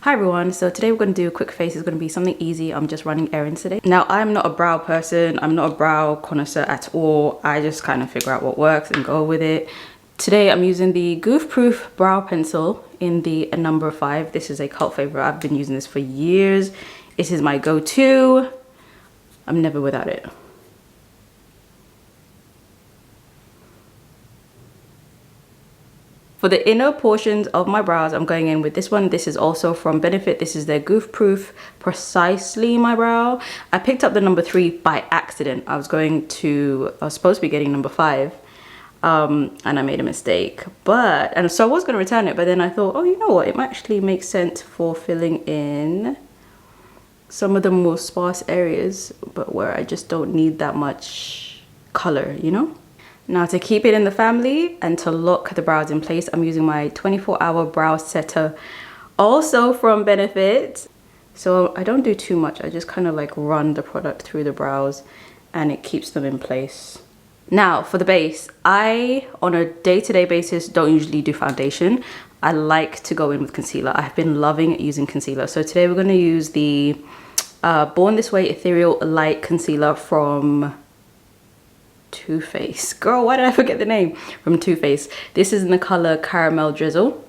Hi everyone, so today we're going to do a quick face. It's going to be something easy. I'm just running errands today. Now, I'm not a brow person. I'm not a brow connoisseur at all. I just kind of figure out what works and go with it. Today I'm using the Goof Proof Brow Pencil in the number 5. This is a cult favorite. I've been using this for years. It is my go-to. I'm never without it. For the inner portions of my brows, I'm going in with this one. This is also from Benefit. This is their Goof Proof Precisely My Brow. I picked up the number 3 by accident. I was supposed to be getting number 5. And I made a mistake. So I was going to return it, but then I thought, oh, you know what? It might actually make sense for filling in some of the more sparse areas, but where I just don't need that much color, you know? Now, to keep it in the family and to lock the brows in place, I'm using my 24-hour brow setter, also from Benefit. So I don't do too much. I just kind of like run the product through the brows and it keeps them in place. Now, for the base, I, on a day-to-day basis, don't usually do foundation. I like to go in with concealer. I've been loving using concealer. So today we're going to use the Born This Way Ethereal Light Concealer from Too Faced. Girl, why did I forget the name? From Too Faced. This is in the color Caramel Drizzle.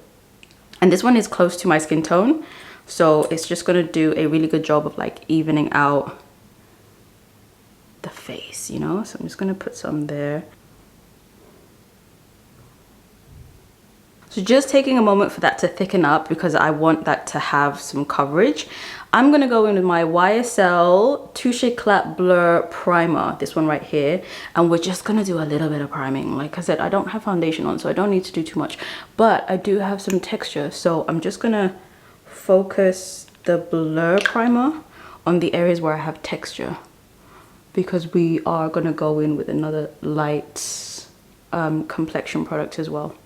And this one is close to my skin tone. So it's just going to do a really good job of like evening out the face, you know? So I'm just going to put some there. So just taking a moment for that to thicken up because I want that to have some coverage. I'm going to go in with my YSL Touche Éclat Blur Primer, this one right here. And we're just going to do a little bit of priming. Like I said, I don't have foundation on, so I don't need to do too much. But I do have some texture, so I'm just going to focus the Blur Primer on the areas where I have texture. Because we are going to go in with another light complexion product as well.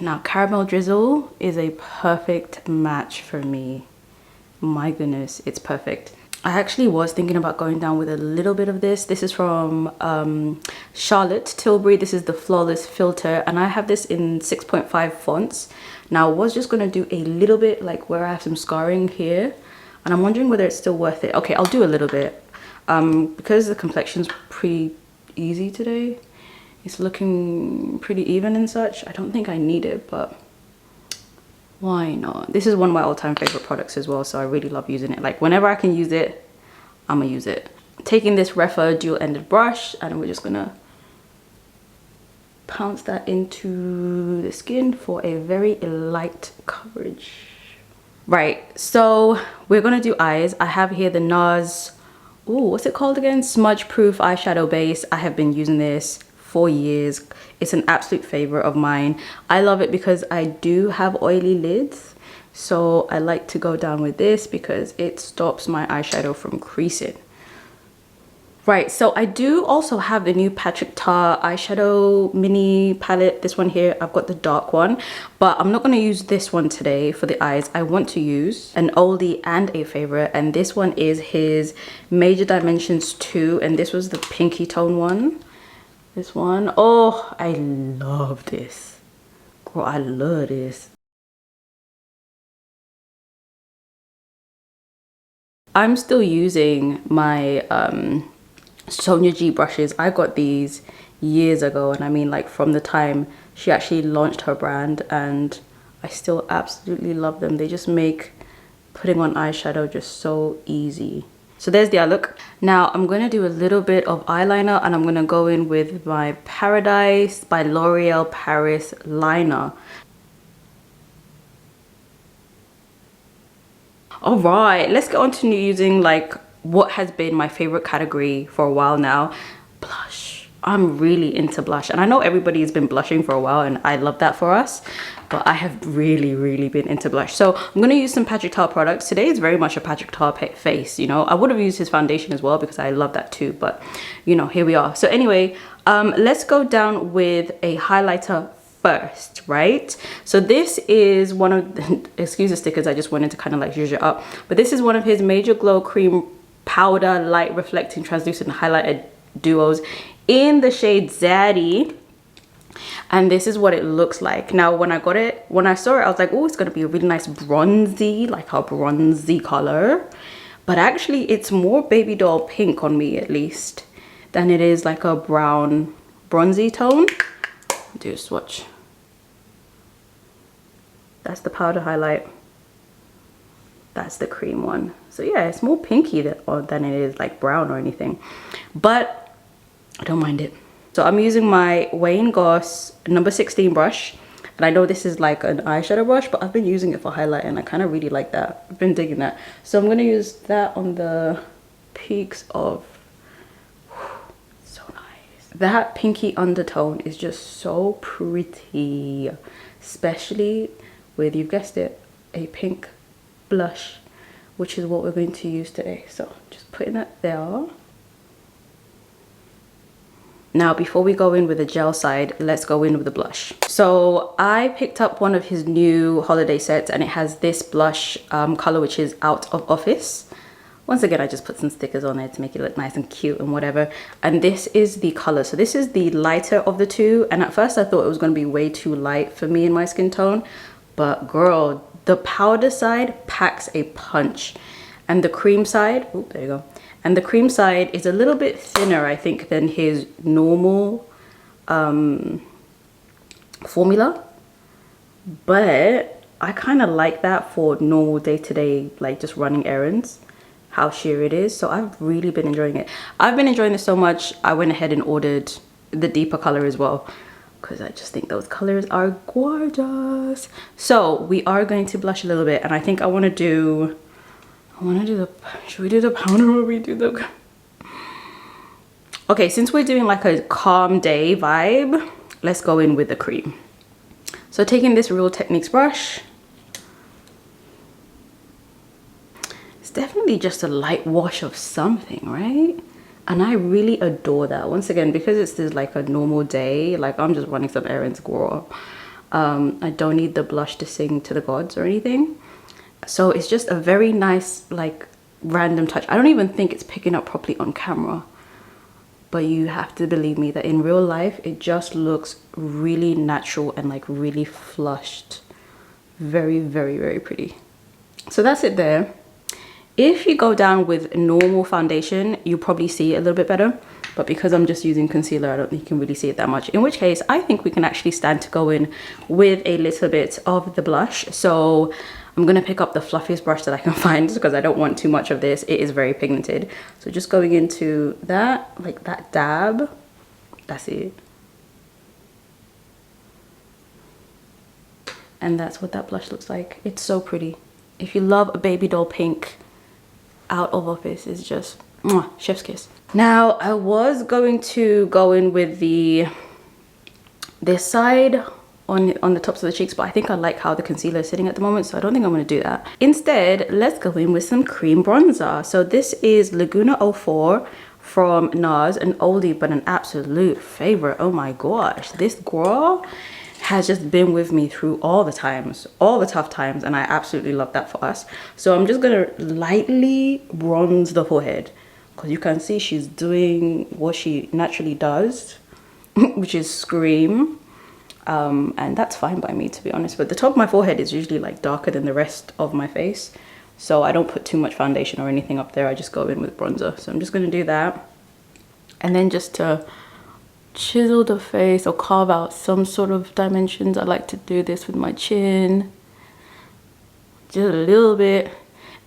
Now, Caramel Drizzle is a perfect match for me. My goodness, it's perfect. I actually was thinking about going down with a little bit of this. This is from Charlotte Tilbury. This is the Flawless Filter, and I have this in 6.5 fonts. Now, I was just going to do a little bit, like where I have some scarring here, and I'm wondering whether it's still worth it. Okay, I'll do a little bit. Because the complexion's pretty easy today. It's looking pretty even and such. I don't think I need it, but why not? This is one of my all-time favorite products as well, so I really love using it. Like whenever I can use it, I'm gonna use it. Taking this Refa dual-ended brush, and we're just gonna pounce that into the skin for a very light coverage. Right, so we're gonna do eyes. I have here the NARS, what's it called again? Smudge Proof Eyeshadow Base. I have been using this for years. It's an absolute favorite of mine. I love it because I do have oily lids, so I like to go down with this because it stops my eyeshadow from creasing. Right, so I do also have the new Patrick Ta eyeshadow mini palette. This one here, I've got the dark one, but I'm not going to use this one today for the eyes. I want to use an oldie and a favorite, and this one is his Major Dimensions 2, and this was the pinky tone one. This one, oh, I love this. Girl, I love this. I'm still using my Sonia G brushes. I got these years ago, and I mean like from the time she actually launched her brand, and I still absolutely love them. They just make putting on eyeshadow just so easy. So there's the eye look. Now I'm going to do a little bit of eyeliner, and I'm going to go in with my Paradise by L'Oreal Paris liner. All right, let's get on to using like what has been my favorite category for a while now, blush. I'm really into blush, and I know everybody's been blushing for a while, and I love that for us, but I have really been into blush. So I'm going to use some Patrick Ta products. Today is very much a Patrick Ta face, you know. I would have used his foundation as well because I love that too, but you know, here we are. So anyway, let's go down with a highlighter first, right? So this is one of the, excuse the stickers, I just wanted to kind of like zhuzh it up, but this is one of his Major Glow Cream Powder Light Reflecting Translucent Highlighted Duos in the shade Zaddy. And this is what it looks like. Now when I got it, when I saw it, I was like, oh, it's gonna be a really nice bronzy, like a bronzy color. But actually it's more baby doll pink on me, at least, than it is like a brown bronzy tone. I'll do a swatch. That's the powder highlight. That's the cream one. So yeah, it's more pinky than it is like brown or anything, but I don't mind it. So I'm using my Wayne Goss number 16 brush, and I know this is like an eyeshadow brush, but I've been using it for highlight and I kind of really like that. I've been digging that. So I'm gonna use that on the peaks of, so nice. That pinky undertone is just so pretty, especially with, you've guessed it, a pink blush, which is what we're going to use today. So just putting that there. Now before we go in with the gel side, let's go in with the blush. So I picked up one of his new holiday sets, and it has this blush color, which is Out of Office. Once again, I just put some stickers on there to make it look nice and cute and whatever. And this is the color. So this is the lighter of the two, and at first I thought it was going to be way too light for me in my skin tone, but girl, the powder side packs a punch, and the cream side, oh, there you go. And the cream side is a little bit thinner, I think, than his normal formula. But I kind of like that for normal day-to-day, like just running errands, how sheer it is. So I've really been enjoying it. I've been enjoying this so much, I went ahead and ordered the deeper color as well, because I just think those colors are gorgeous. So we are going to blush a little bit, and I think I want to do the, should we do the powder or we do the, okay, since we're doing like a calm day vibe, let's go in with the cream. So taking this Real Techniques brush, it's definitely just a light wash of something, right? And I really adore that. Once again, because it's this like a normal day, like I'm just running some errands, girl. I don't need the blush to sing to the gods or anything. So it's just a very nice, like, random touch. I don't even think it's picking up properly on camera, but you have to believe me that in real life, it just looks really natural and like really flushed. Very, very, very pretty. So that's it there. If you go down with normal foundation, you probably see it a little bit better, but because I'm just using concealer, I don't think you can really see it that much. In which case, I think we can actually stand to go in with a little bit of the blush. So I'm gonna pick up the fluffiest brush that I can find because I don't want too much of this. It is very pigmented. So just going into that, like that dab, that's it. And that's what that blush looks like. It's so pretty. If you love a baby doll pink, Out of Office is just mwah, chef's kiss. Now I was going to go in with this side on the tops of the cheeks, but I think I like how the concealer is sitting at the moment, so I don't think I'm going to do that. Instead, let's go in with some cream bronzer. So this is Laguna 04 from NARS, an oldie but an absolute favorite. Oh my gosh, this girl has just been with me through all the times, all the tough times, and I absolutely love that for us. So I'm just gonna lightly bronze the forehead, because you can see she's doing what she naturally does, which is scream. And that's fine by me, to be honest, but the top of my forehead is usually like darker than the rest of my face, so I don't put too much foundation or anything up there. I just go in with bronzer. So I'm just going to do that, and then just to chisel the face or carve out some sort of dimensions, I like to do this with my chin, just a little bit,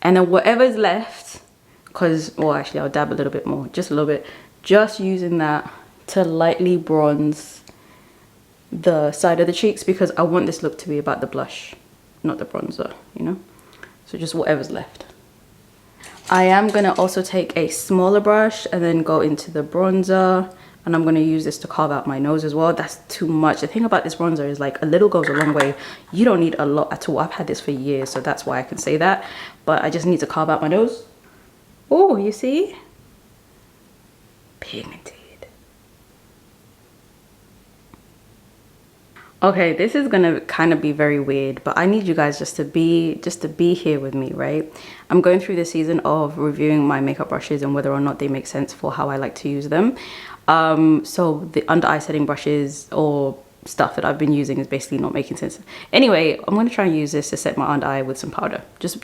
and then whatever's left, because, well, actually I'll dab a little bit more, just a little bit, just using that to lightly bronze the side of the cheeks, because I want this look to be about the blush, not the bronzer, you know. So just whatever's left. I am gonna also take a smaller brush and then go into the bronzer, and I'm gonna use this to carve out my nose as well. That's too much. The thing about this bronzer is like a little goes a long way. You don't need a lot at all. I've had this for years, so that's why I can say that, but I just need to carve out my nose. Oh, you see, pigmented. Okay, this is gonna kind of be very weird, but I need you guys just to be here with me, right? I'm going through the season of reviewing my makeup brushes and whether or not they make sense for how I like to use them. So the under eye setting brushes or stuff that I've been using is basically not making sense. Anyway, I'm going to try and use this to set my under eye with some powder. Just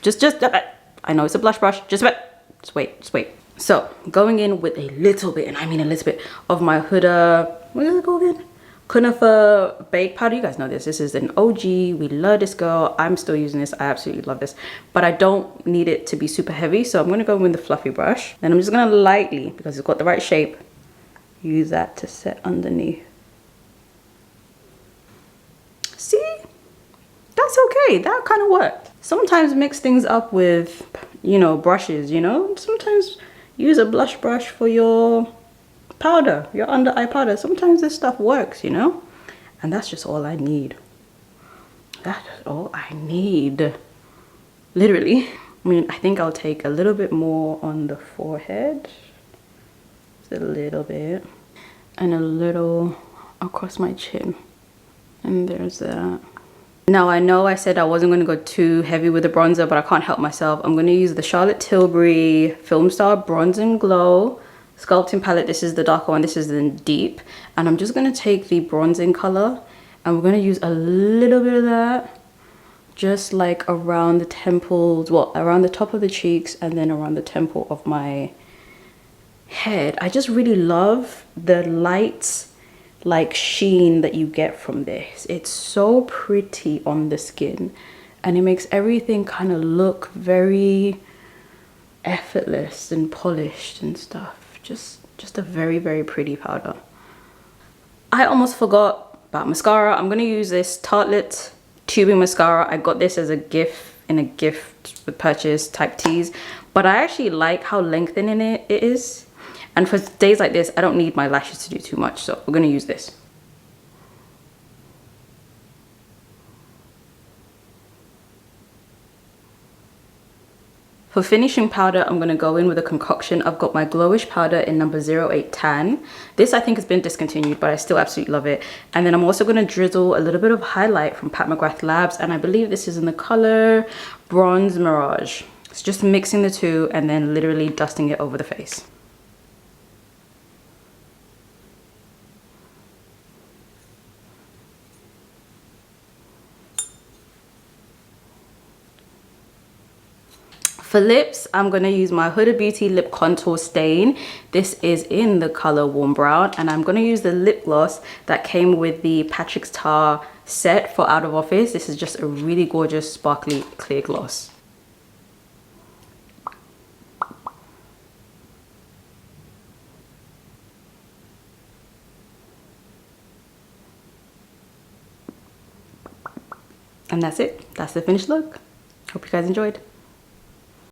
I know it's a blush brush. Just wait. So going in with a little bit, and I mean a little bit, of my Huda, what is it called again? Conifer Bake Powder. You guys know this. This is an OG. We love this, girl. I'm still using this. I absolutely love this. But I don't need it to be super heavy. So I'm going to go in with the fluffy brush. Then I'm just going to lightly, because it's got the right shape, use that to set underneath. See? That's okay. That kind of worked. Sometimes mix things up with, you know, brushes, you know? Sometimes use a blush brush for your powder, your under eye powder. Sometimes this stuff works, you know, and that's just all I need. That's all I need, literally. I mean, I think I'll take a little bit more on the forehead, just a little bit, and a little across my chin, and there's that. Now I know I said I wasn't going to go too heavy with the bronzer, but I can't help myself. I'm going to use the Charlotte Tilbury Film Star Bronze and Glow sculpting palette. This is the darker one, this is the deep, and I'm just going to take the bronzing color and we're going to use a little bit of that just like around the temples, well, around the top of the cheeks, and then around the temple of my head. I just really love the light like sheen that you get from this. It's so pretty on the skin and it makes everything kind of look very effortless and polished and stuff. Just a very, very pretty powder. I almost forgot about mascara. I'm gonna use this Tartelette tubing mascara. I got this as a gift, in a gift with purchase type tease, but I actually like how lengthening it is. And for days like this, I don't need my lashes to do too much, so we're gonna use this. For finishing powder, I'm going to go in with a concoction. I've got my Glowish powder in number 08 Tan. This I think has been discontinued, but I still absolutely love it. And then I'm also going to drizzle a little bit of highlight from Pat McGrath Labs, and I believe this is in the color Bronze Mirage. It's just mixing the two and then literally dusting it over the face. For lips, I'm going to use my Huda Beauty Lip Contour Stain. This is in the color Warm Brown, and I'm going to use the lip gloss that came with the Patrick's Tar set for Out of Office. This is just a really gorgeous, sparkly, clear gloss. And that's it. That's the finished look. Hope you guys enjoyed.